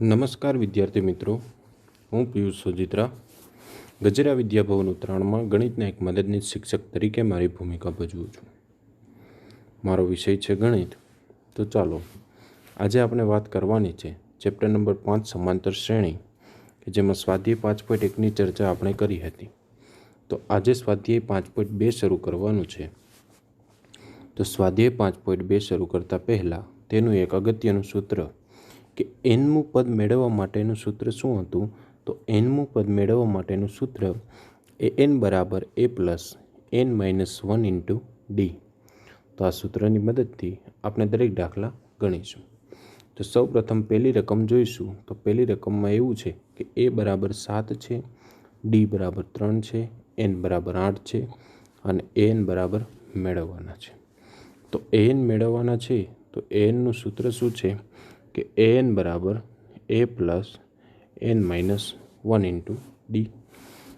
નમસ્કાર વિદ્યાર્થી મિત્રો, હું પિયુષ સોજિત્રા ગજેરા વિદ્યાભવન ઉત્તરાયણમાં ગણિતના એક મદદનીશ શિક્ષક તરીકે મારી ભૂમિકા ભજવું છું. મારો વિષય છે ગણિત. તો ચાલો આજે આપણે વાત કરવાની છે ચેપ્ટર નંબર 5 સમાંતર શ્રેણી, કે જેમાં સ્વાધ્યાય 5.1ની ચર્ચા આપણે કરી હતી. તો આજે સ્વાધ્યાય 5.2 શરૂ કરવાનું છે. તો સ્વાધ્યાય 5.2 શરૂ કરતાં પહેલાં તેનું એક અગત્યનું સૂત્ર કે nમું પદ મેળવવા માટેનું સૂત્ર શું હતું. તો nમું પદ મેળવવા માટેનું સૂત્ર એ n બરાબર a plus n minus 1 into D. તો આ સૂત્રની મદદથી આપણે દરેક દાખલા ગણીશું. તો સૌ પ્રથમ પહેલી રકમ જોઈશું. તો પહેલી રકમમાં એવું છે કે a બરાબર 7 છે, ડી બરાબર 3 છે, n બરાબર 8 છે અને an બરાબર મેળવવાના છે. તો an મેળવવાના છે તો anનું સૂત્ર શું છે કે an બરાબર a plus n minus 1 into D.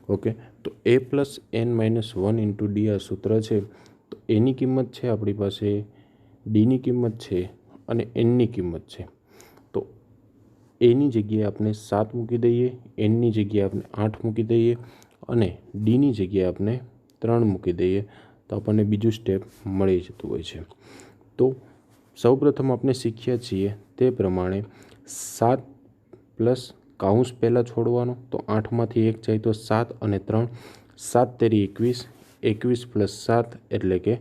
Okay, તો a plus n minus 1 into D આ સૂત્ર છે. તો એની કિંમત છે આપણી પાસે, ડીની કિંમત છે અને nની કિંમત છે. તો એની જગ્યાએ આપણે 7 મૂકી દઈએ, nની જગ્યાએ આપણે 8 મૂકી દઈએ અને ડીની જગ્યાએ આપણે 3 મૂકી દઈએ તો આપણને બીજું સ્ટેપ મળી જતું હોય છે. તો સૌપ્રથમ આપણે શીખ્યા છીએ તે પ્રમાણે 7 પ્લસ કાઉન્સ પહેલાં છોડવાનો. તો 8માંથી 1 જાય તો 7 અને 3, 7 તેરી 21, 21 પ્લસ 7 એટલે કે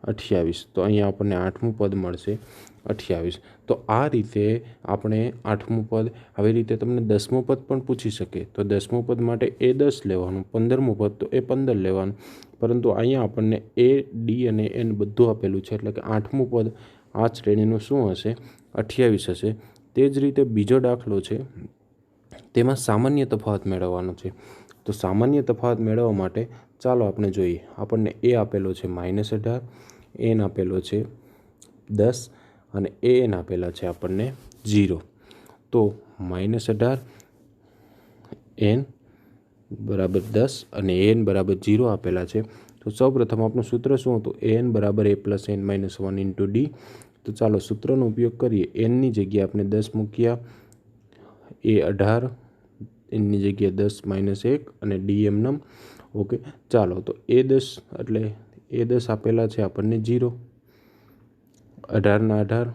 28. તો અહીંયા આપણને 8મું પદ મળશે 28. તો આ રીતે આપણે 8મું પદ, આવી રીતે તમને 10મું પદ પણ પૂછી શકે. તો 10મું પદ માટે એ 10 લેવાનું, 15મું પદ તો એ 15 લેવાનું. પરંતુ અહીંયા આપણને એ, ડી અને એન બધું આપેલું છે એટલે કે 8મું પદ આ શ્રેણીનું શું હશે, 28 હશે. તે જ રીતે બીજો દાખલો છે, તેમાં સામાન્ય તફાવત મેળવવાનો છે. તો સામાન્ય તફાવત મેળવવા માટે ચાલો આપણે જોઈએ. આપણને એ આપેલો છે -18, એન આપેલો છે 10 અને એન આપેલા છે આપણને 0. તો -18 એન બરાબર 10 અને એન બરાબર 0 આપેલા છે. તો સૌપ્રથમ આપણું સૂત્ર શું હતું, એન બરાબર a plus n minus 1 into D. તો ચાલો સૂત્રનો ઉપયોગ કરીએ. એનની જગ્યાએ આપણે 10 મૂક્યા, એ 18, એનની જગ્યાએ 10 માઇનસ 1 અને ડી એમનમ. ઓકે, ચાલો તો એ 10 એટલે એ 10 આપેલા છે આપણને 0, 18ના 18,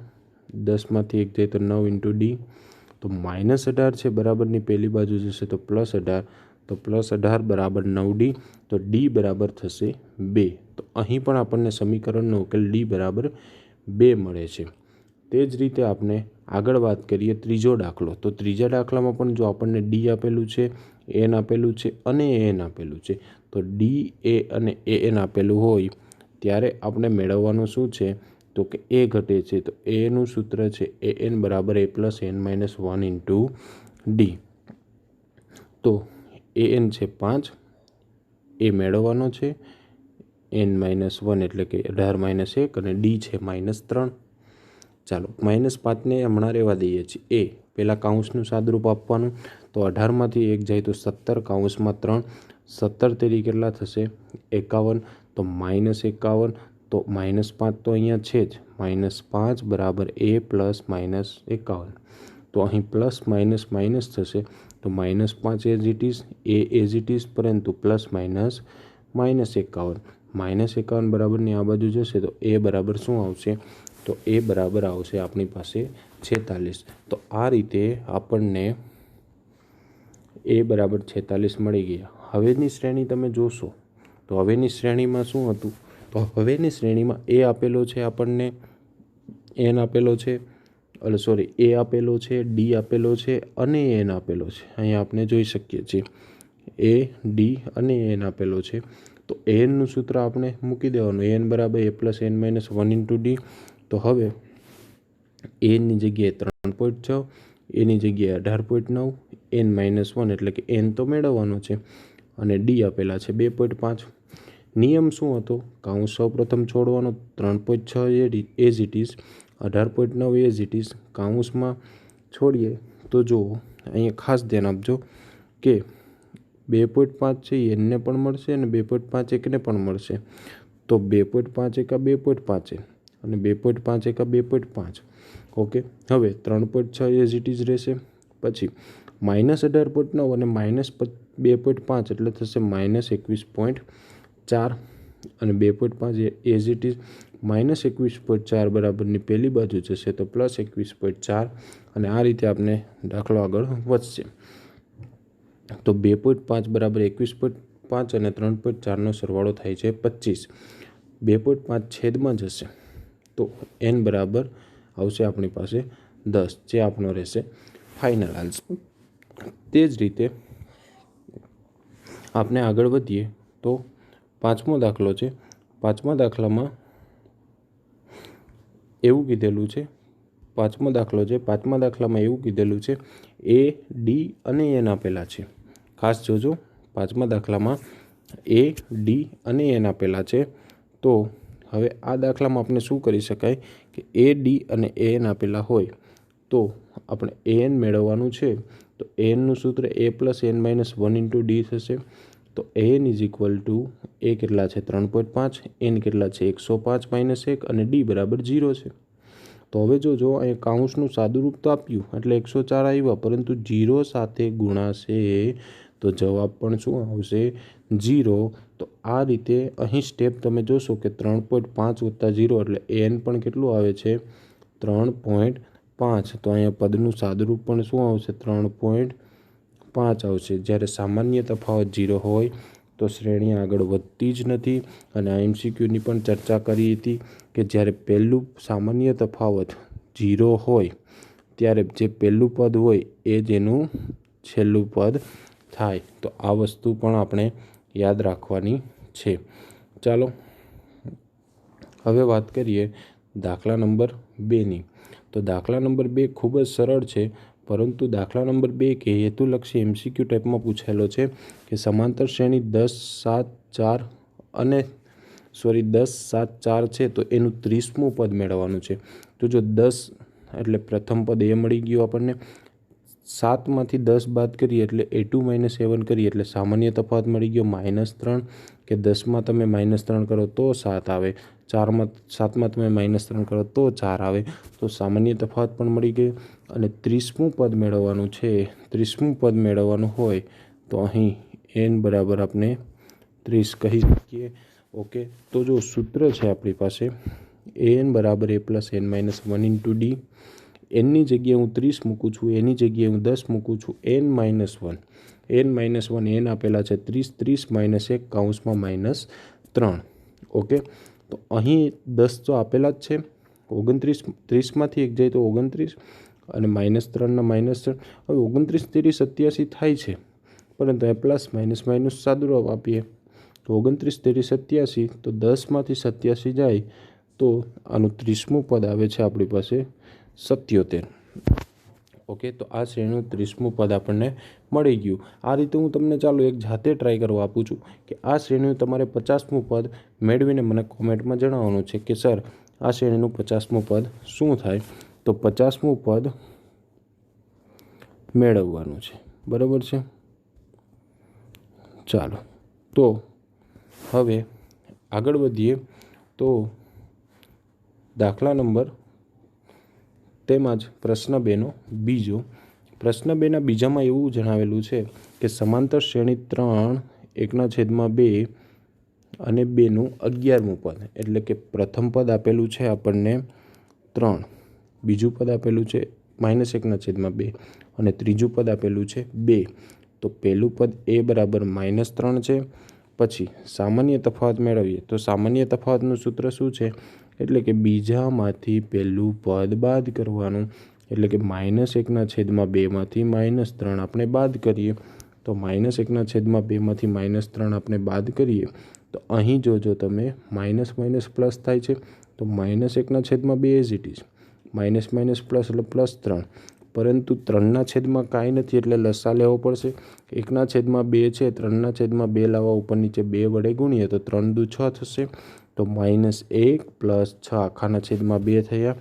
10માંથી 1 જાય તો 9 ઇન્ટુ ડી. તો -18 છે બરાબરની પહેલી બાજુ જશે તો +18, તો +18 બરાબર 9D. તો ડી બરાબર થશે 2. તો અહીં પણ આપણને સમીકરણનો ઉકેલ ડી બરાબર 2 મળે છે. તે જ રીતે આપણે આગળ વાત કરીએ ત્રીજો દાખલો. તો ત્રીજા દાખલામાં પણ જો આપણને ડી આપેલું છે, એન આપેલું છે અને એન આપેલું છે. તો ડી, એ અને એન આપેલું હોય ત્યારે આપણે મેળવવાનું શું છે તો કે એ ઘટે છે. તો એનું સૂત્ર છે એન બરાબર a plus n minus 1 into D. તો એન છે 5, એ મેળવવાનો છે, n માઇનસ 1 એટલે કે 18 માઇનસ 1 અને ડી છે -3. ચાલો -5ને હમણાં રહેવા દઈએ છીએ. એ પહેલાં કાઉન્સનું સાદરૂપ આપવાનું. તો 18માંથી 1 જાય તો 17, કાઉન્સમાં 3, 17 તેરી કેટલા થશે 51. તો -51, તો -5 તો અહીંયા છે જ, -5 બરાબર a પ્લસ -51. તો અહીં પ્લસ માઇનસ માઇનસ થશે. તો -5 as it is, A as it is, પરંતુ પ્લસ માઇનસ -51. -51 બરાબરની આ બાજુ જશે તો એ બરાબર શું આવશે, તો એ બરાબર આવશે આપણી પાસે 46. તો આ રીતે આપણને એ બરાબર 46 મળી ગયા. હવેની શ્રેણી તમે જોશો તો હવેની શ્રેણીમાં શું હતું, તો હવેની શ્રેણીમાં એ આપેલો છે આપણને, એન આપેલો છે, એ આપેલો છે, ડી આપેલો છે અને એન આપેલો છે. અહીંયા આપણે જોઈ શકીએ છીએ એ, ડી અને એન આપેલો છે. તો એનનું સૂત્ર આપણે મૂકી દેવાનું, એન બરાબર a plus n minus 1 into D. તો હવે એનની જગ્યાએ 3.6, એની જગ્યાએ 18.9, n માઇનસ 1 એટલે કે એન તો મેળવવાનો છે અને ડી આપેલા છે 2.5. નિયમ શું હતો, કાઉન્સ સૌ પ્રથમ છોડવાનો, 3.6 as it is, 18.9 as it is. કાઉન્સમાં છોડીએ તો જુઓ અહીંયા ખાસ ધ્યાન આપજો કે 2.5 છે એનને પણ મળશે અને 2.5 એકને પણ મળશે. તો 2.5 એકા 2.5 છે અને 2.5 એકા 2.5. ઓકે, હવે 3.6 એઝ ઇટ ઇઝ રહેશે, પછી -18.9 અને -2.5 એટલે થશે -21.4 અને 2.5 એઝ ઇટ ઇઝ -21.4 બરાબરની પહેલી બાજુ જશે તો +21.4 અને આ રીતે આપણે દાખલો આગળ વધશે. તો 2.5 બરાબર 21.5 અને 3.4નો સરવાળો થાય છે 25. 2.5 છેદમાં જશે તો n બરાબર આવશે આપણી પાસે 10, જે આપણો રહેશે ફાઇનલ આન્સર. તે જ રીતે આપણે આગળ વધીએ તો પાંચમો દાખલો છે. પાંચમા દાખલામાં એવું કીધેલું છે પાંચમા દાખલામાં એવું કીધેલું છે A, D અને n આપેલા છે. ખાસ જોજો, પાંચમા દાખલામાં A, D અને n આપેલા છે. તો હવે આ દાખલામાં આપણે શું કરી શકાય કે A, D અને n આપેલા હોય તો આપણે an મેળવવાનું છે. તો anનું સૂત્ર a + n - 1 × d થશે. તો an = a કેટલા છે 3.5, n કેટલા છે 105 - 1 અને d બરાબર 0 છે. તો હવે જો અહીં કાઉન્સનું સાદુરૂપ તો આપ્યું એટલે 104 આવ્યા, પરંતુ 0 સાથે ગુણાશે તો જવાબ પણ શું આવશે 0. તો આ રીતે અહીં સ્ટેપ તમે જોશો કે 3.5 + 0 એટલે n પણ કેટલું આવે છે 3.5. તો અહીંયા પદનું સાદુરૂપ પણ શું આવશે 3.5 આવશે. જ્યારે સામાન્ય તફાવત 0 હોય તો શ્રેણી આગળ વધતી જ નથી. અને આ MCQની પણ ચર્ચા કરી હતી કે જ્યારે પહેલું સામાન્ય તફાવત 0 હોય ત્યારે જે પહેલું પદ હોય એ જ એનું છેલ્લું પદ થાય. તો આ વસ્તુ પણ આપણે યાદ રાખવાની છે. ચાલો હવે વાત કરીએ દાખલા નંબર 2ની. તો દાખલા નંબર 2 ખૂબ જ સરળ છે, પરંતુ દાખલા નંબર 2 કે હેતુલક્ષી MCQ ટાઈપમાં પૂછેલો છે કે સમાંતર શ્રેણી 10, 7, 4 અને 4 છે તો એનું 30મું પદ મેળવવાનું છે. તો જો 10 એટલે પ્રથમ પદ એ મળી ગયું આપણને. 7માંથી 10 બાદ કરીએ એટલે a2 - a1 કરીએ એટલે સામાન્ય તફાવત મળી ગયો -3, કે 10માં તમે -3 કરો તો 7 આવે, 7માં તમે -3 કરો તો 4 આવે. તો સામાન્ય તફાવત પણ મળી ગયો. અને 30મું પદ મેળવવાનું છે. 30મું પદ મેળવવાનું હોય તો અહીં n બરાબર આપણે 30 કહી શકીએ. ઓકે, તો જો સૂત્ર છે આપણી પાસે an બરાબર a + n - 1 × d. nની જગ્યાએ હું 30 મૂકું છું, એની જગ્યાએ હું 10 મૂકું છું. n - 1 n આપેલા છે 30 - 1 કૌંસમાં -3. ઓકે, તો અહીં 10 તો આપેલા જ છે. 29, 30માંથી 1 જાય તો 29 અને -3 ના -3. હવે 29 તેરી 87 થાય છે, પરંતુ એ પ્લસ માઇનસ સાદુરૂપ આપીએ તો 29 તેરી 87. તો 10માંથી 87 જાય તો આનું 30મું પદ આવે છે આપણી પાસે 77. ઓકે, તો આ શ્રેણીનું 30મું પદ આપણને મળી ગયું. આ રીતે હું તમને ચાલો એક જાતે ટ્રાય કરવા આપું છું કે આ શ્રેણીનું તમારે 50મું પદ મેળવીને મને કોમેન્ટમાં જણાવવાનું છે કે સર આ શ્રેણીનું 50મું પદ શું થાય. તો 50મું પદ મેળવવાનું છે, બરાબર છે. ચાલો તો હવે આગળ વધીએ. તો દાખલા નંબર તેમજ પ્રશ્ન 2નો બીજો. પ્રશ્ન 2ના બીજામાં એવું જણાવેલું છે કે સમાંતર શ્રેણી 3, 1/2 અને 2નું 11મું પદ. એટલે કે પ્રથમ પદ આપેલું છે આપણને 3, બીજું પદ આપેલું છે -1/2 અને ત્રીજું પદ આપેલું છે 2. તો પહેલું પદ a બરાબર -3 છે. પછી સામાન્ય તફાવત મેળવીએ તો સામાન્ય તફાવતનું સૂત્ર શું છે, એટલે કે બીજામાંથી પહેલું પદ બાદ કરવાનું. એટલે કે -1/2 માંથી -3 આપણે બાદ કરીએ તો -1/2 માંથી -3 આપણે બાદ કરીએ તો અહીં જોજો તમે માઇનસ પ્લસ થાય છે. તો -1/2 as it is, minus plus એટલે +3. પરંતુ 3/છેદમાં કાંઈ નથી એટલે લસા લેવો પડશે. 1/2 છે, 3/2 લાવવા ઉપર નીચે 2 વડે ગુણીએ તો 3 દુ 6 થશે. તો -1 + 6 આખાના છેદમાં 2 થયા.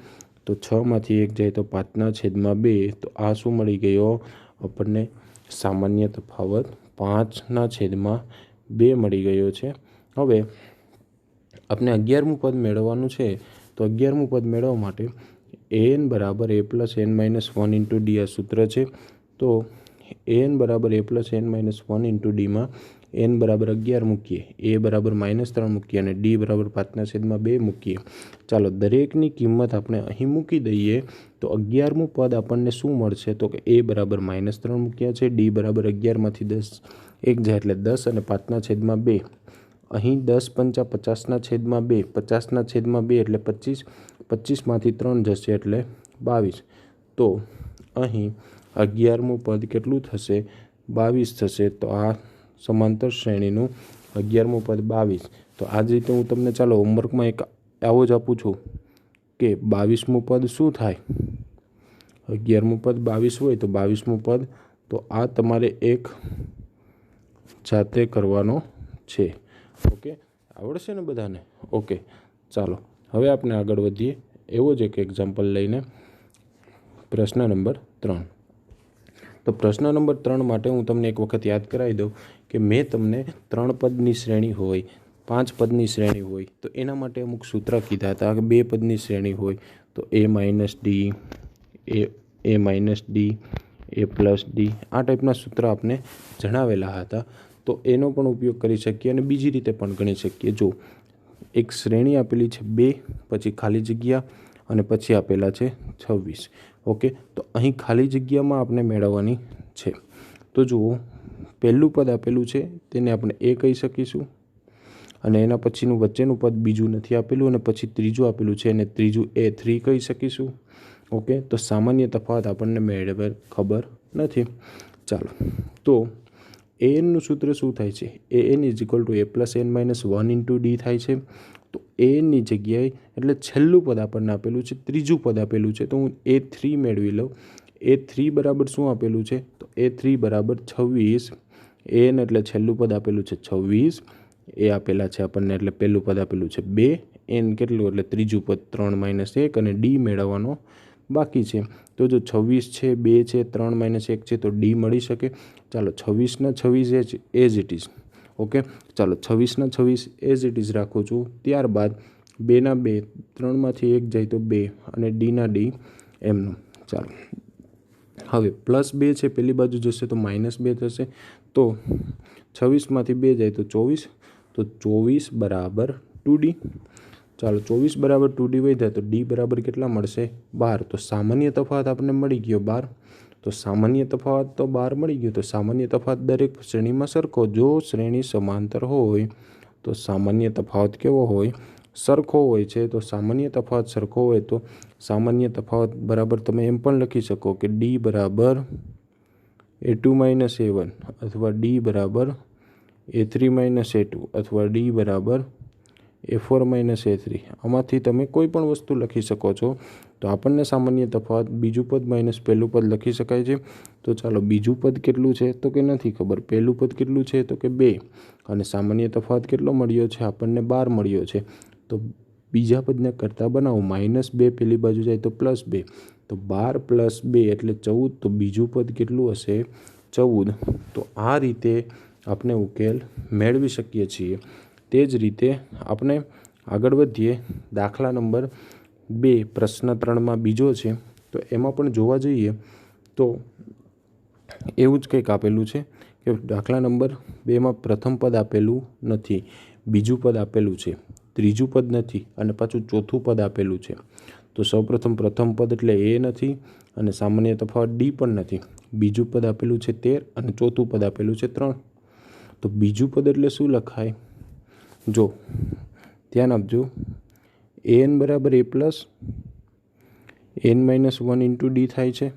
તો 6માંથી 1 જાય તો 5/2. તો આ શું મળી ગયો આપણને સામાન્ય તફાવત 5/2 મળી ગયો છે. હવે આપણે 11મું પદ મેળવવાનું છે. તો 11મું પદ મેળવવા માટે an બરાબર a + n - 1 × d આ સૂત્ર છે. તો તો એન બરાબર a plus N minus 1 into ડીમાં એન બરાબર 11 મૂકીએ, એ બરાબર -3 મૂકીએ અને ડી બરાબર 5/2 મૂકીએ. ચાલો દરેકની કિંમત આપણે અહીં મૂકી દઈએ તો 11મું પદ આપણને શું મળશે? તો કે એ બરાબર -3 મૂક્યા છે, ડી બરાબર 11માંથી 10 1 જાય એટલે 10 અને 5/2. અહીં 10 પંચા 50/2, 50/2 એટલે 25, 25માંથી 3 જશે એટલે 22. તો અહીં 11મું પદ કેટલું થશે? 22 થશે. તો આ સમાંતર શ્રેણીનું 11મું પદ 22. તો આ જ રીતે હું તમને ચાલો હોમવર્કમાં એક આવો જ આપું છું કે 22મું પદ શું થાય? 11મું પદ 22 હોય તો 22મું પદ, તો આ તમારે એક જાતે કરવાનો છે. ઓકે, આવડશે ને બધાને? ઓકે, ચાલો હવે આપણે આગળ વધીએ. એવો જ એક એક્ઝામ્પલ લઈને પ્રશ્ન નંબર 3. તો પ્રશ્ન નંબર 3 માટે હું તમને એક વખત યાદ કરાવી દઉં કે મેં તમને 3 પદની શ્રેણી હોય, 5 પદની શ્રેણી હોય તો એના માટે અમુક સૂત્ર કીધા હતા. કે 2 પદની શ્રેણી હોય તો a minus D, A minus D, A plus D, આ ટાઈપના સૂત્ર આપણે જણાવેલા હતા. તો એનો પણ ઉપયોગ કરી શકીએ અને બીજી રીતે પણ ગણી શકીએ. જો એક શ્રેણી આપેલી છે 2, પછી ખાલી જગ્યા અને પછી આપેલા છે 26. ઓકે, તો અહીં ખાલી જગ્યામાં આપણે મેળવવાની છે. તો જુઓ, પહેલું પદ આપેલું છે તેને આપણે એ કહી શકીશું અને એના પછીનું વચ્ચેનું પદ બીજું નથી આપેલું અને પછી ત્રીજું આપેલું છે અને ત્રીજું A3 કહી શકીશું. ઓકે, તો સામાન્ય તફાવત આપણને મેળવેલ ખબર નથી. ચાલો, તો એનનું સૂત્ર શું થાય છે? N is equal to A plus N minus 1 into D થાય છે. તો એની જગ્યાએ એટલે છેલ્લું પદ આપણને આપેલું છે, ત્રીજું પદ આપેલું છે, તો હું A3 મેળવી લઉં. A3 બરાબર શું આપેલું છે? તો A3 બરાબર 26. એન એટલે છેલ્લું પદ આપેલું છે 26, એ આપેલા છે આપણને એટલે પહેલું પદ આપેલું છે 2, એન કેટલું એટલે ત્રીજું પદ 3 - 1 અને ડી મેળવવાનો બાકી છે. તો જો 26 છે, 2 છે, 3 - 1 છે તો ડી મળી શકે. ચાલો 26ના 26 એઝ ઇટ ઇઝ. ઓકે, ચાલો 26ના 26 એઝ ઇટ ઇઝ રાખું છું. ત્યારબાદ 2ના 2, 3માંથી 1 જાય તો 2 અને ડીના ડી એમનું. ચાલો હવે +2 છે, પેલી બાજુ જશે તો -2 થશે. તો 26માંથી 2 જાય તો 24, તો 24 બરાબર 2D. ચાલો 24 બરાબર 2D વધ્યા તો ડી બરાબર કેટલા મળશે? 12. તો સામાન્ય તફાવત આપણને મળી ગયો 12. તો સામાન્ય તફાવત તો 12 મળી ગયો. તો સામાન્ય તફાવત દરેક શ્રેણીમાં સરખો. જો શ્રેણી સમાંતર હોય તો સામાન્ય તફાવત કેવો હોય? સરખો હોય છે. તો સામાન્ય તફાવત સરખો હોય તો સામાન્ય તફાવત બરાબર તમે એમ પણ લખી શકો કે ડી બરાબર A2 - A1 અથવા ડી બરાબર A3 - A2 અથવા ડી બરાબર A4 - A3. આમાંથી તમે કોઈ પણ વસ્તુ લખી શકો છો. તો આપણને સામાન્ય તફાવત બીજું પદ માઇનસ પહેલું પદ લખી શકાય છે. તો ચાલો બીજું પદ કેટલું છે? તો કે નથી ખબર. પહેલું પદ કેટલું છે? તો કે 2 અને સામાન્ય તફાવત કેટલો મળ્યો છે? આપણને 12 મળ્યો છે. તો બીજા પદને કરતા બનાવો. -2 પેલી બાજુ જાય તો +2, તો 12 + 2 એટલે 14. તો બીજું પદ કેટલું હશે? 14. તો આ રીતે આપણે ઉકેલ મેળવી શકીએ છીએ. તે જ રીતે આપણે આગળ વધીએ. દાખલા નંબર 2 પ્રશ્ન 3માં બીજો છે. તો એમાં પણ જોવા જઈએ તો એવું જ કંઈક આપેલું છે કે દાખલા નંબર 2માં પ્રથમ પદ આપેલું નથી, બીજું પદ આપેલું છે, ત્રીજું પદ નથી અને પાછું ચોથું પદ આપેલું છે. તો સૌપ્રથમ પ્રથમ પદ એટલે એ નથી અને સામાન્ય તફાવત ડી પણ નથી. બીજું પદ આપેલું છે 13 અને ચોથું પદ આપેલું છે 3. તો બીજું પદ એટલે શું લખાય? જો ધ્યાન આપજો, એન બરાબર a plus N minus 1 into D થાય છે.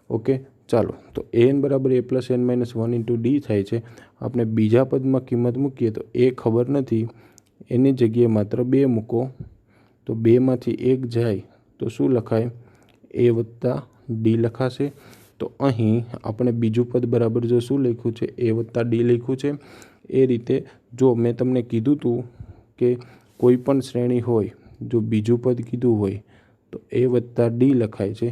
ઓકે, ચાલો તો એન બરાબર a plus N minus 1 into D થાય છે. આપણે બીજા પદમાં કિંમત મૂકીએ તો એ ખબર નથી, એની જગ્યાએ માત્ર 2 મૂકો. તો 2માંથી 1 જાય તો શું લખાય? એ વત્તા ડી લખાશે. તો અહીં આપણે બીજું પદ બરાબર જો શું લખ્યું છે? એ વત્તા ડી લખ્યું છે. એ રીતે જો મેં તમને કીધું હતું કે કોઈ પણ શ્રેણી હોય, જો બીજું પદ કીધું હોય તો એ વત્તા ડી લખાય છે.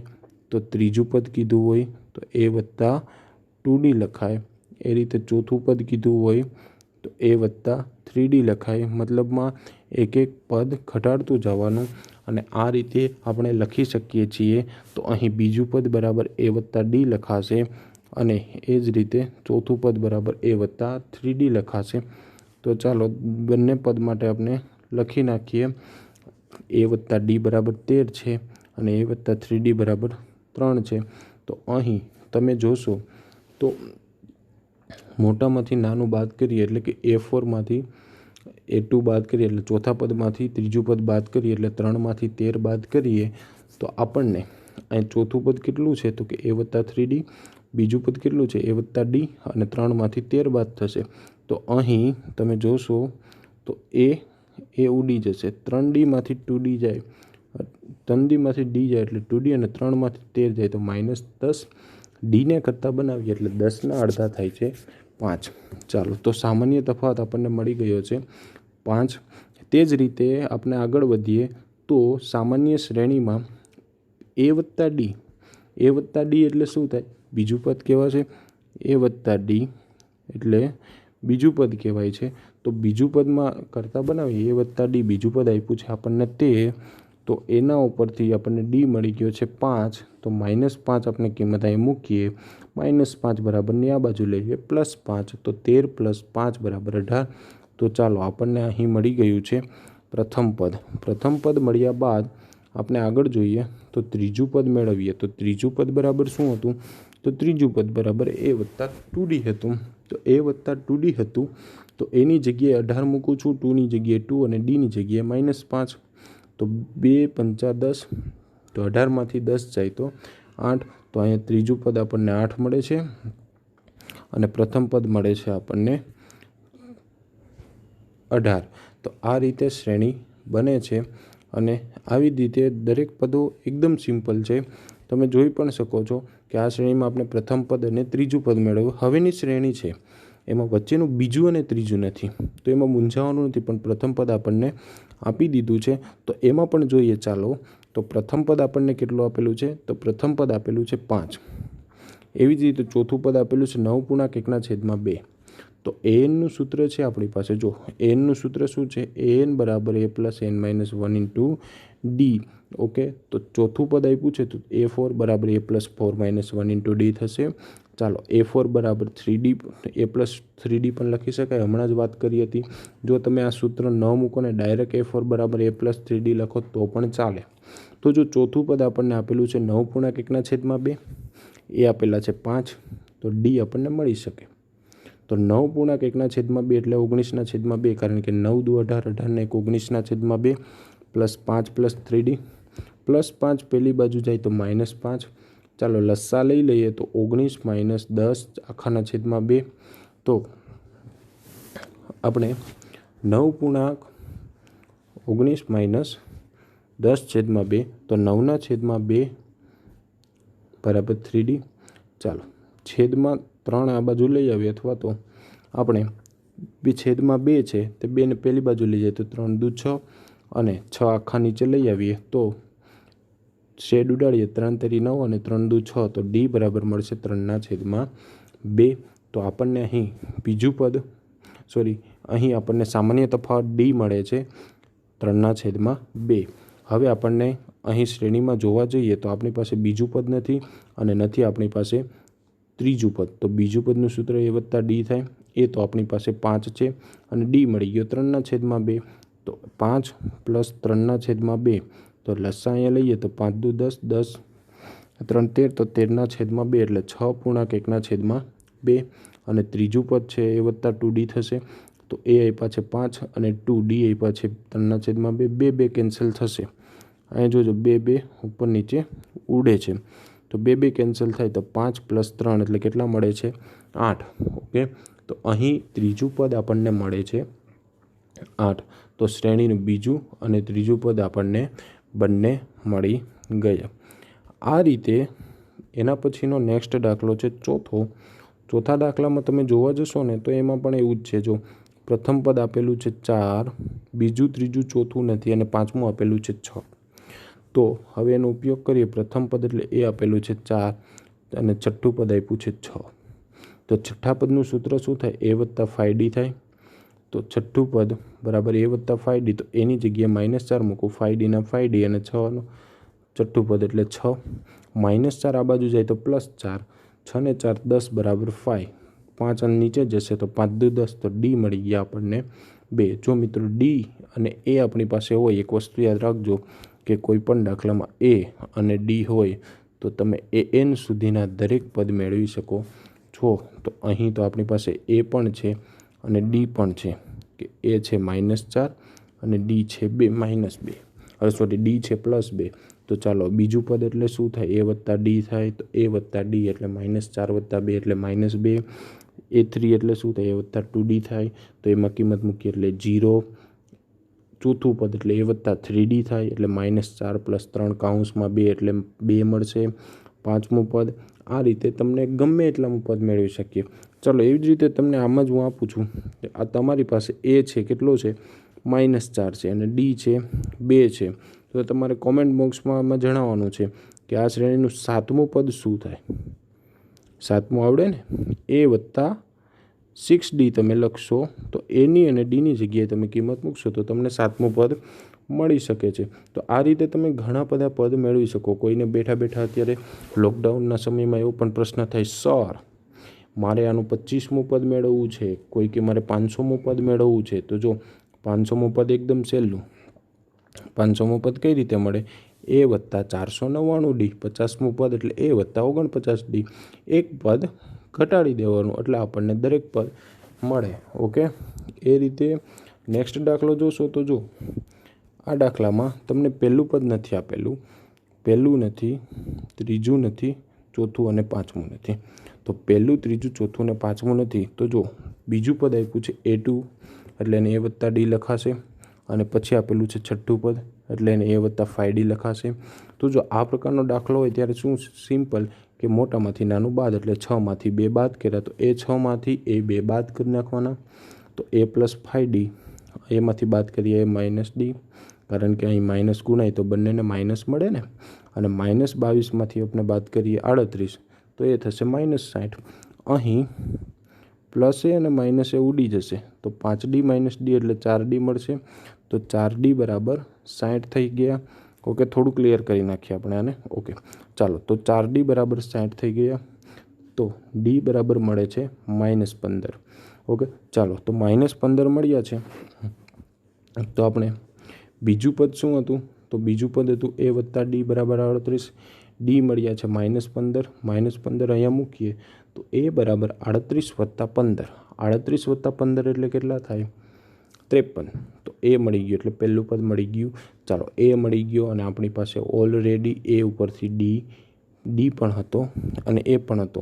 તો ત્રીજું પદ કીધું હોય તો એ વત્તા 2D લખાય. એ રીતે ચોથું પદ કીધું હોય તો એ વત્તા 3D લખાય. મતલબમાં એક એક પદ ઘટાડતું જવાનું અને આ રીતે આપણે લખી શકીએ છીએ. તો અહીં બીજું પદ બરાબર એ વત્તા ડી લખાશે અને એ જ રીતે ચોથું પદ બરાબર a વત્તા 3d લખાશે। તો ચાલો બંને પદ માટે આપણે લખી નાખીએ। a વત્તા d બરાબર 13 છે અને a વત્તા 3d બરાબર 3 છે। તો અહીં તમે જોશો તો મોટામાંથી નાનું બાદ કરીએ એટલે કે a4માંથી a2 બાદ કરીએ એટલે ચોથા પદમાંથી ત્રીજું પદ બાદ કરીએ એટલે 3માંથી 13 બાદ કરીએ તો આપણને અહીં ચોથું પદ કેટલું છે તો કે a વત્તા 3d, બીજું પદ કેટલું છે a વત્તા d અને 3માંથી 13 બાદ થશે। તો અહીં તમે જોશો તો એ ઉડી જશે, 3d માંથી 2d જાય, 3d માંથી d જાય એટલે 2d અને 3માંથી 13 જાય તો -10 ડીને કરતાં બનાવીએ એટલે 10ના અડધા થાય છે 5। ચાલો તો સામાન્ય તફાવત આપણને મળી ગયો છે 5। તે જ રીતે આપણે આગળ વધીએ તો સામાન્ય શ્રેણીમાં a વત્તા d એટલે શું થાય, બીજું પદ કહેવાશે। a વત્તા d એટલે બીજું પદ કહેવાય છે। તો બીજું પદમાં કરતાં બનાવીએ a વત્તા d, બીજું પદ આપ્યું છે આપણને તે, તો એના ઉપરથી આપણને d મળી ગયો છે 5। તો -5 આપણે કિંમત અહીં મૂકીએ, -5 બરાબરની આ બાજુ લઈએ +5, તો 13 + 5 બરાબર 18। તો ચાલો આપણને અહીં મળી ગયું છે પ્રથમ પદ। પ્રથમ પદ મળ્યા બાદ આપણે આગળ જોઈએ તો ત્રીજું પદ મેળવીએ। તો ત્રીજું પદ બરાબર શું હતું તો ત્રીજું પદ બરાબર a વત્તા 2d હતું। તો a વત્તા 2d હતું તો એની જગ્યાએ 18 મૂકું છું, 2ની જગ્યાએ 2 અને dની જગ્યાએ -5। તો 2 × 5 = 10, તો 18માંથી 10 જાય તો 8। તો અહીંયા ત્રીજું પદ આપણને 8 મળે છે અને પ્રથમ પદ મળે છે આપણને 18। તો આ રીતે શ્રેણી બને છે અને આવી રીતે દરેક પદો એકદમ સિમ્પલ છે। તમે જોઈ પણ શકો છો કે આ શ્રેણીમાં આપણે પ્રથમ પદ અને ત્રીજું પદ મેળવ્યું। હવેની શ્રેણી છે એમાં વચ્ચેનું બીજું અને ત્રીજું નથી, તો એમાં મૂંઝાવાનું નથી, પણ પ્રથમ પદ આપણને આપી દીધું છે। તો એમાં પણ જોઈએ ચાલો, તો પ્રથમ પદ આપણને કેટલું આપેલું છે તો પ્રથમ પદ આપેલું છે 5। એવી જ રીતે ચોથું પદ આપેલું છે 9/1/2। તો an નું સૂત્ર છે આપણી પાસે, જો an નું સૂત્ર શું છે, an બરાબર a + n - 1 * d। ઓકે, તો ચોથું પદ આપ્યું છે તો a4 બરાબર a + 4 - 1 * d થશે। ચાલો a4 બરાબર 3d, a + 3d પણ લખી શકાય, હમણાં જ વાત કરી હતી। જો તમે આ સૂત્ર ન મૂકો ને ડાયરેક્ટ a4 બરાબર a + 3d લખો તો પણ ચાલે। તો જો ચોથું પદ આપણને આપેલું છે 9/1/2, એ આપેલા છે 5, તો d આપણને મળી શકે। તો 9/1/2 એટલે 19/2, કારણ કે 9 દુ 18, 18 ને 19/2 +5 + 3d, +5 પેલી બાજુ જાય તો -5। ચાલો લસ્સા લઈ લઈએ તો 19 - 10/2। તો આપણે 9/19 - 10/2, તો 9/2 બરાબર 3d। ચાલો છેદમાં 3 આ બાજુ લઈ આવીએ, અથવા તો આપણે છેદમાં 2 છે તે 2ને પહેલી બાજુ લઈ જાય તો 3 દુ 6 અને 6 આખા નીચે લઈ આવીએ તો શેડ ઉડાડીએ, 3 તેરી 9 અને 3 દુ 6, તો d બરાબર મળશે 3/2। તો આપણને અહીં બીજું પદ અહીં આપણને સામાન્ય તફાવત d મળે છે 3/2। હવે આપણને અહીં શ્રેણીમાં જોવા જઈએ તો આપણી પાસે બીજું પદ નથી અને નથી આપણી પાસે ત્રીજું પદ। તો બીજું પદનું સૂત્ર a વત્તા d થાય, એ તો આપણી પાસે 5 છે અને d મળી ગયો 3/2। તો 5 + 3/2, તો લસ્સા અહીંયા લઈએ તો 5 દુ 10, 10 3 13, તો 13/2 એટલે 6/1/2। અને ત્રીજું પદ છે a વત્તા 2d થશે, તો a આપ્યા છે 5 અને 2d આપ્યા છે 3/2, 2 કેન્સલ થશે। અહીંયા જોજો 2 ઉપર નીચે ઉડે છે, તો 2 કેન્સલ થાય તો 5 + 3 એટલે કેટલા મળે છે 8। ઓકે, તો અહીં ત્રીજું પદ આપણને મળે છે 8। તો શ્રેણીનું બીજું અને ત્રીજું પદ આપણને બંને મળી ગયા। આ રીતે એના પછીનો નેક્સ્ટ દાખલો છે ચોથો। ચોથા દાખલામાં તમે જોવા જશો ને તો એમાં પણ એવું જ છે। જો પ્રથમ પદ આપેલું છે 4, બીજું ત્રીજું ચોથું નથી અને પાંચમું આપેલું છે 6। તો હવે એનો ઉપયોગ કરીએ, પ્રથમ પદ એટલે એ આપેલું છે 4 અને છઠ્ઠું પદ આપ્યું છે 6। તો છઠ્ઠા પદનું સૂત્ર શું થાય, a વત્તા 5d થાય। તો છઠ્ઠું પદ બરાબર a વત્તા 5d, તો એની જગ્યાએ -4 મૂકું, 5d ના 5d અને 6નું છઠ્ઠું પદ એટલે 6, -4 આ બાજુ જાય તો +4, 6 ને 4 10 બરાબર 5, 5 અને નીચે જશે તો 5 દુ 10, તો ડી મળી ગયા આપણને 2. જો મિત્રો ડી અને એ આપણી પાસે હોય, એક વસ્તુ યાદ રાખજો કે કોઈ પણ દાખલામાં એ અને ડી હોય તો તમે an સુધીના દરેક પદ મેળવી શકો છો. તો અહીં તો આપણી પાસે એ પણ છે અને ડી પણ છે, કે એ છે -4 અને ડી છે ડી છે +2. તો ચાલો બીજું પદ એટલે શું થાય, એ વત્તા ડી થાય, તો એ વત્તા ડી એટલે -4 વત્તા 2 એટલે -2. A3 એટલે શું થાય, એ વત્તા 2D થાય, તો એમાં કિંમત મૂકીએ એટલે 0. ચોથું પદ એટલે એ વત્તા 3D થાય, એટલે -4 + 3 કૌંસમાં 2 એટલે 2 મળશે. પાંચમું પદ, આ રીતે તમને ગમે એટલાનું પદ મેળવી શકીએ. ચાલો એવી જ રીતે તમને આમાં જ હું આપું છું, આ તમારી પાસે એ છે કેટલો છે, -4 છે અને ડી છે 2 છે. તો તમારે કોમેન્ટ બોક્સમાં આમાં જણાવવાનું છે કે આ શ્રેણીનું સાતમું પદ શું થાય. સાતમું આવડે ને, એ વત્તા 6D તમે લખશો તો એની અને ડીની જગ્યાએ તમે કિંમત મૂકશો તો તમને સાતમું પદ મળી શકે છે. તો આ રીતે તમે ઘણા બધા પદ મેળવી શકો. કોઈને બેઠા બેઠા અત્યારે લોકડાઉનના સમયમાં એવો પણ પ્રશ્ન થાય, સર મારે આનું 25મું પદ મેળવવું છે, કોઈ કે મારે 500મું પદ મેળવવું છે. તો જો 500મું પદ એકદમ સહેલું. 500મું પદ કઈ રીતે મળે, એ વત્તા 499D. 50મું પદ એટલે એ વત્તા 49D. એક પદ ઘટાડી દેવાનું એટલે આપણને દરેક પદ મળે. ઓકે, એ રીતે નેક્સ્ટ દાખલો જોશો તો જો આ દાખલામાં તમને પહેલું પદ નથી આપેલું, પહેલું નથી, ત્રીજું નથી, ચોથું અને પાંચમું નથી. તો પહેલું, ત્રીજું, ચોથું અને પાંચમું નથી. તો જો બીજું પદ આપ્યું છે A2 એટલે એને એ વત્તા ડી લખાશે, અને પછી આપેલું છે છઠ્ઠું પદ એટલે એને એ વત્તા 5D લખાશે. તો જો આ પ્રકારનો દાખલો હોય ત્યારે શું સિમ્પલ કે મોટામાંથી નાનું બાદ, એટલે 6માંથી 2 બાદ કર્યા તો એ 6માંથી એ 2 બાદ કરી નાખવાના. તો a + 5D, એમાંથી બાદ કરીએ -D, કારણ કે અહીં માઇનસ ગુણાય તો બંનેને માઇનસ મળે ને. અને -22માંથી આપણે બાદ કરીએ 38 તો એ થશે -60. અહીં પ્લસ એ અને માઇનસ એ ઉડી જશે તો 5D - D એટલે 4D મળશે. તો 4D બરાબર 60 થઈ ગયા. ઓકે, થોડું ક્લિયર કરી નાખીએ આપણે આને. ઓકે ચાલો, તો 4D બરાબર 60 થઈ ગયા. તો D બરાબર મળે છે -15. ઓકે ચાલો, તો -15 મળ્યા છે. તો આપણે બીજું પદ શું હતું, તો બીજું પદ હતું એ વત્તા ડી બરાબર 38. ડી મળ્યા છે -15. -15 અહીંયા મૂકીએ તો એ બરાબર 38 + 15. 38 + 15 એટલે કેટલા થાય, 53. તો એ મળી ગયું એટલે પહેલું પદ મળી ગયું. ચાલો, એ મળી ગયો અને આપણી પાસે ઓલરેડી એ ઉપરથી ડી પણ હતો અને એ પણ હતો,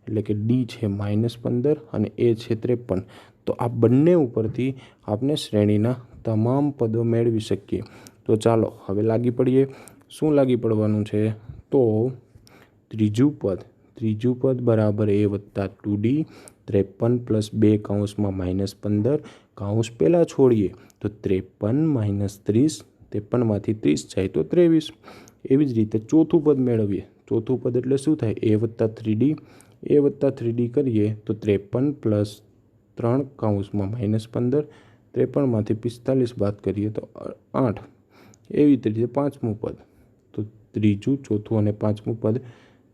એટલે કે ડી છે -15 અને એ છે 53. તો આ બંને ઉપરથી આપણે શ્રેણીના તમામ પદો મેળવી શકીએ. તો ચાલો હવે લાગી પડીએ. શું લાગી પડવાનું છે, તો ત્રીજું પદ બરાબર એ વત્તા 2D, 53 + 2 કૌંસમાં -15, કૌંસ પહેલાં છોડીએ તો 53 - 30, 53માંથી 30 જાય તો 23. એવી જ રીતે ચોથું પદ મેળવીએ. ચોથું પદ એટલે શું થાય, એ વત્તા 3D કરીએ તો 53 + 3 કૌંસમાં -15, 53માંથી 45 બાદ કરીએ તો 8. એવી જ રીતે પાંચમું પદ. તો ત્રીજું, ચોથું અને પાંચમું પદ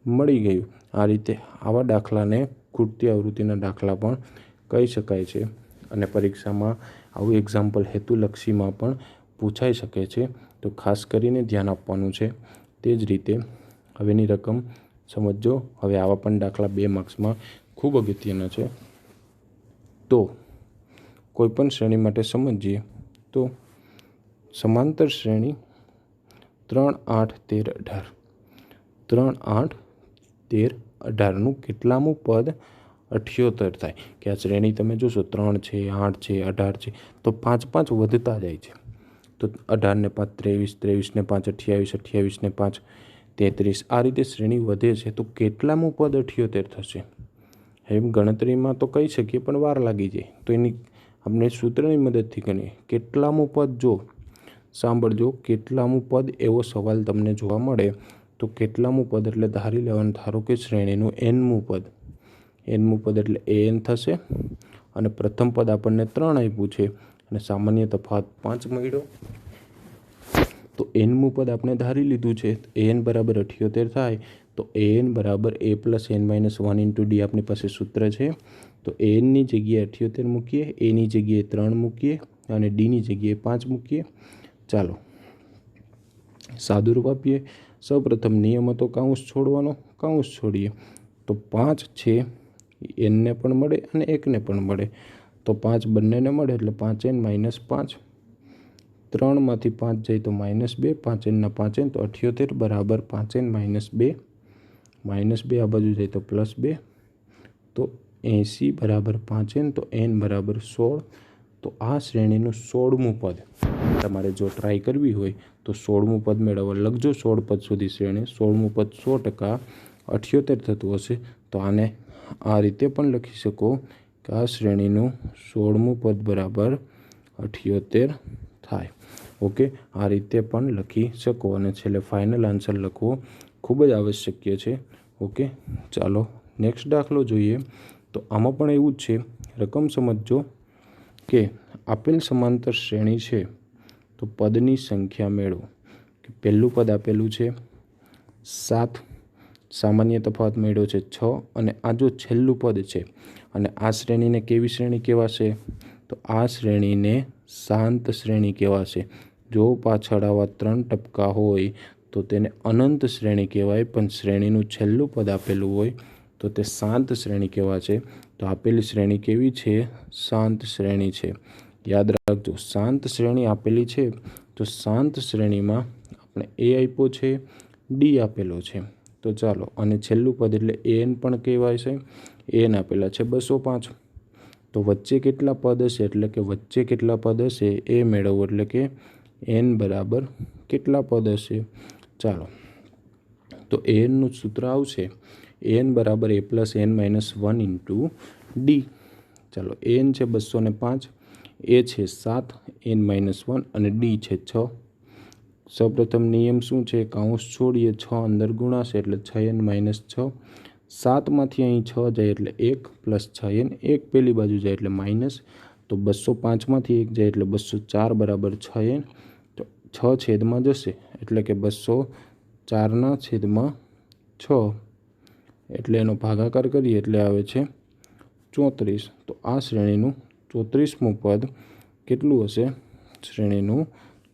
મળી ગયું. આ રીતે આવા દાખલાને ખૂટતી આવૃત્તિના દાખલા પણ કહી શકાય છે અને પરીક્ષામાં આવું એક્ઝામ્પલ હેતુલક્ષીમાં પણ પૂછાઈ શકે છે. તો ખાસ કરીને ધ્યાન આપવાનું છે. તે જ રીતે હવેની રકમ સમજો. હવે આવા પણ દાખલા 2 માર્ક્સમાં ખૂબ અગત્યના છે. તો કોઈપણ શ્રેણી માટે સમજીએ તો સમાંતર શ્રેણી 3, 8, 13, 18, 3, 8, 13, 18નું કેટલામું પદ 78 થાય. કે આ શ્રેણી તમે જોશો 3 છે, 8 છે, 18 છે, તો 5 5 વધતા જાય છે. તો 18 ને 5 23, 23 ને 5 28, 28 ને 5 33, આ રીતે શ્રેણી વધે છે. તો કેટલામું પદ 78 થશે, એમ ગણતરીમાં તો કહી શકીએ પણ વાર લાગી જાય. તો એની આપણે સૂત્રની મદદથી ગણીએ. કેટલામું પદ, જો સાંભળજો, કેટલામું પદ એવો સવાલ તમને જોવા મળે તો કેટલામું પદ એટલે ધારી લેવાનું, ધારો કે શ્રેણીનું nમું પદ. nમું પદ એટલે an થશે અને પ્રથમ પદ આપણને 3 આપ્યું છે અને સામાન્ય તફાવત 5 મળ્યો. તો nમું પદ આપણે ધારી લીધું છે, an બરાબર 78 થાય. તો an બરાબર a plus n minus 1 into D આપણી પાસે સૂત્ર છે. તો એનની જગ્યાએ 78 મૂકીએ, એની જગ્યાએ 3 મૂકીએ અને ડીની જગ્યાએ 5 મૂકીએ. ચાલો સાદુરૂપ આપીએ. સૌપ્રથમ નિયમ હતો કાઉન્સ છોડવાનો, કાઉન્સ છોડીએ તો 5 છે એનને પણ મળે અને એકને પણ મળે. તો 5 બંનેને મળે એટલે 5n માઇનસ 5. 3માંથી 5 જાય તો -2, 5nના 5n તો 78 બરાબર 5n માઇનસ 2. -2 આ બાજુ જાય તો +2 તો 80 બરાબર 5n. તો n બરાબર 16. તો આ શ્રેણીનું 16મું પદ તમારે જો ટ્રાય કરવી હોય તો 16મું પદ મેળવવા લખજો. 16 પદ સુધી શ્રેણી 16મું પદ 100% 78 થતું હશે. તો આને આ રીતે પણ લખી શકો કે આ શ્રેણીનું 16મું પદ બરાબર 78 થાય. ઓકે, આ રીતે પણ લખી શકો અને છેલ્લે ફાઇનલ આન્સર લખવો ખૂબ જ આવશ્યક છે. ઓકે, ચાલો નેક્સ્ટ દાખલો જોઈએ. તો આમાં પણ એવું જ છે. રકમ સમજો કે આપેલ સમાંતર શ્રેણી છે તો પદની સંખ્યા મેળવો. કે પહેલું પદ આપેલું છે 7, સામાન્ય તફાવત મેળવ્યો છે 6 અને આ જો છેલ્લું પદ છે અને આ શ્રેણીને કેવી શ્રેણી કહેવાશે? તો આ શ્રેણીને શાંત શ્રેણી કહેવાશે. જો પાછળ આવા 3 ટપકા હોય તો તેને અનંત શ્રેણી કહેવાય, પણ શ્રેણીનું છેલ્લું પદ આપેલું હોય તો તે શાંત શ્રેણી કહેવાશે. તો આપેલી શ્રેણી કેવી છે? શાંત શ્રેણી છે. યાદ રાખજો, શાંત શ્રેણી આપેલી છે તો શાંત શ્રેણીમાં આપણે એ આપ્યો છે, ડી આપેલો છે. તો ચાલો, અને છેલ્લું પદ એટલે એન પણ કહેવાય છે. એન આપેલા છે 205. તો વચ્ચે કેટલા પદ હશે? એટલે કે વચ્ચે કેટલા પદ હશે એ મેળવવું. એટલે કે એન બરાબર કેટલા પદ હશે? ચાલો, તો એનનું સૂત્ર આવશે એન બરાબર a plus n minus 1 into D. ચાલો, એન છે 205, એ છે 7, n માઇનસ 1 અને ડી છે 6. સૌપ્રથમ નિયમ શું છે? કાઉન્સ છોડીએ 6 અંદર ગુણાશે એટલે 6n માઇનસ 6. 7માંથી અહીં 6 જાય એટલે 1 પ્લસ 6n, 1 પેલી બાજુ જાય એટલે માઇનસ. તો 205માંથી 1 જાય એટલે 204 બરાબર 6n. તો 6 છેદમાં જશે એટલે કે 204ના છેદમાં 6 એટલે એનો ભાગાકાર કરીએ એટલે આવે છે 34. તો આ શ્રેણીનું 34મું પદ કેટલું હશે? શ્રેણીનું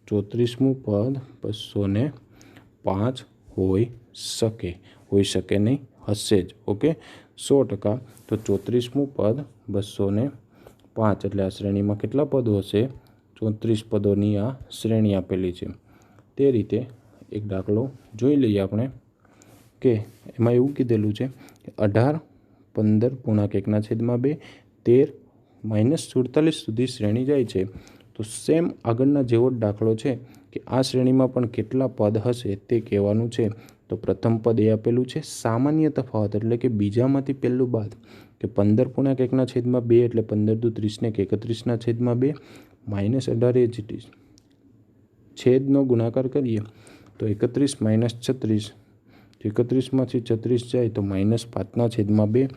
34મું પદ 205 હોઈ શકે નહીં, હશે જ. ઓકે, 100%. તો 34મું પદ 205 એટલે આ શ્રેણીમાં કેટલા પદો હશે? 34 પદોની આ શ્રેણી આપેલી છે. તે રીતે એક દાખલો જોઈ લઈએ આપણે કે એમાં એવું કીધેલું છે કે 18, 15 પૂર્ણાંક 1/2, 13 -47 સુધી શ્રેણી જાય છે. તો સેમ આગળના જેવો જ દાખલો છે કે આ શ્રેણીમાં પણ કેટલા પદ હશે તે કહેવાનું છે. તો પ્રથમ પદ એ આપેલું છે સામાન્ય તફાવત, એટલે કે બીજામાંથી પહેલું બાદ. કે 15 પૂર્ણાંક 1/2 એટલે 15 દુ 30 ને 31/2 -18 એ જ ઇટ ઇઝ. છેદનો ગુણાકાર કરીએ તો 31 માઇનસ 36, 31માંથી 36 જાય તો -5/2.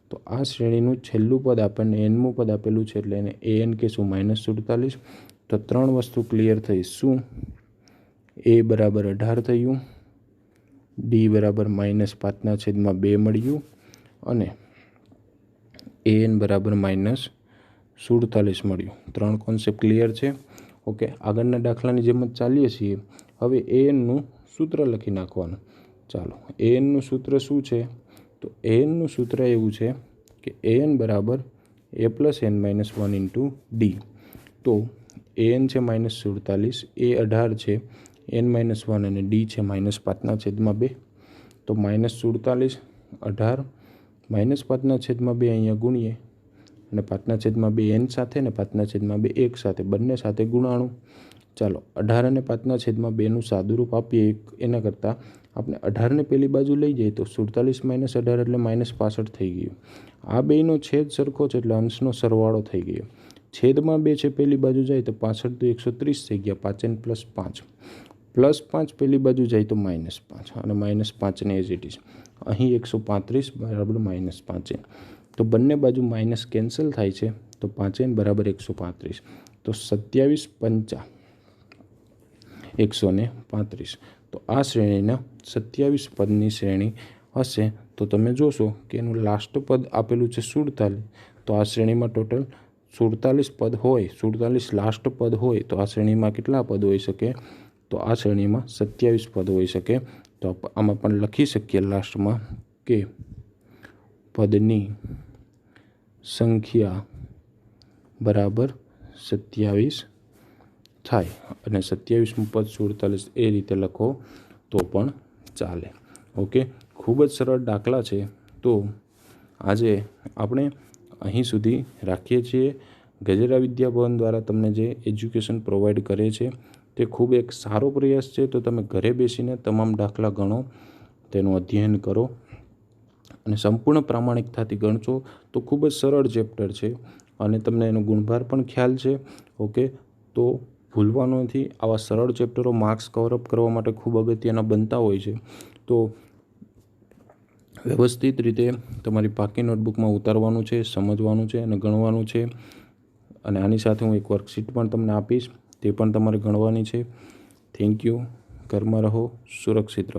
તો આ શ્રેણીનું છેલ્લું પદ આપણને nમું પદ આપેલું છે એટલે એને an કહેશું -47. તો 3 વસ્તુ ક્લિયર થઈ. શું? a બરાબર 18 થયું, ડી બરાબર -5/2 મળ્યું અને an બરાબર -47 મળ્યું. 3 કોન્સેપ્ટ ક્લિયર છે. ઓકે, આગળના દાખલાની જેમ જ ચાલીએ છીએ. હવે anનું સૂત્ર લખી નાખવાનું. ચાલો, anનું સૂત્ર શું છે? તો anનું સૂત્ર એવું છે કે an બરાબર a plus n minus 1 into D. તો an છે -47, એ 18 છે, n માઇનસ 1 અને ડી છે -5/2. તો -47, 18 -5/2 અહીંયા ગુણીએ અને 5/2 n સાથે ને 5/2 1 સાથે બંને સાથે ગુણાણું. ચાલો, 18 અને 5/2નું સાદુરૂપ આપીએ એના કરતાં આપણે 18ને પેલી બાજુ લઈ જઈએ તો 47 - 18 એટલે -65 થઈ ગયું. આ બેયનો છેદ સરખો છે એટલે અંશનો સરવાળો થઈ ગયો. છેદમાં 2 છે પેલી બાજુ જાય તો 65 તો 130 થઈ ગયા. 5n + 5 +5 પેલી બાજુ જાય તો -5 અને -5 ને એઝ ઇટ ઇઝ. અહીં 135 બરાબર -5n. તો બંને બાજુ માઇનસ કેન્સલ થાય છે તો 5n બરાબર 135. તો 27 × 5 135. તો આ શ્રેણીના 27 પદની શ્રેણી હશે તો તમે જોશો કે એનું લાસ્ટ પદ આપેલું છે 47, તો આ શ્રેણીમાં ટોટલ 47 પદ હોય, 47 લાસ્ટ પદ હોય તો આ શ્રેણીમાં કેટલા પદ હોઈ શકે? તો આ શ્રેણીમાં 27 પદ હોઈ શકે. તો આમાં પણ લખી શકીએ લાસ્ટમાં કે પદની સંખ્યા બરાબર 27 થાય, અને 27મું પદ 47 એ રીતે લખો તો પણ ચાલે. ઓકે, ખૂબ જ સરળ દાખલા છે. તો આજે આપણે અહીં સુધી રાખીએ છીએ. ગજેરા વિદ્યાભવન દ્વારા તમને જે એજ્યુકેશન પ્રોવાઈડ કરે છે તે ખૂબ એક સારો પ્રયાસ છે. તો તમે ઘરે બેસીને તમામ દાખલા ગણો, તેનું અધ્યયન કરો અને સંપૂર્ણ પ્રામાણિકતાથી ગણશો તો ખૂબ જ સરળ ચેપ્ટર છે અને તમને એનો ગુણભાર પણ ખ્યાલ છે. ઓકે, તો ભૂલવાનું નથી. આવા સરળ ચેપ્ટરો માર્ક્સ કવરઅપ કરવા માટે ખૂબ અગત્યના બનતા હોય છે. તો વ્યવસ્થિત રીતે તમારી પાકી નોટબુકમાં ઉતારવાનું છે, સમજવાનું છે અને ગણવાનું છે. અને આની સાથે હું એક વર્કશીટ પણ તમને આપીશ, તે પણ તમારે ગણવાની છે. Thank you. ઘરમાં રહો, સુરક્ષિત રહો.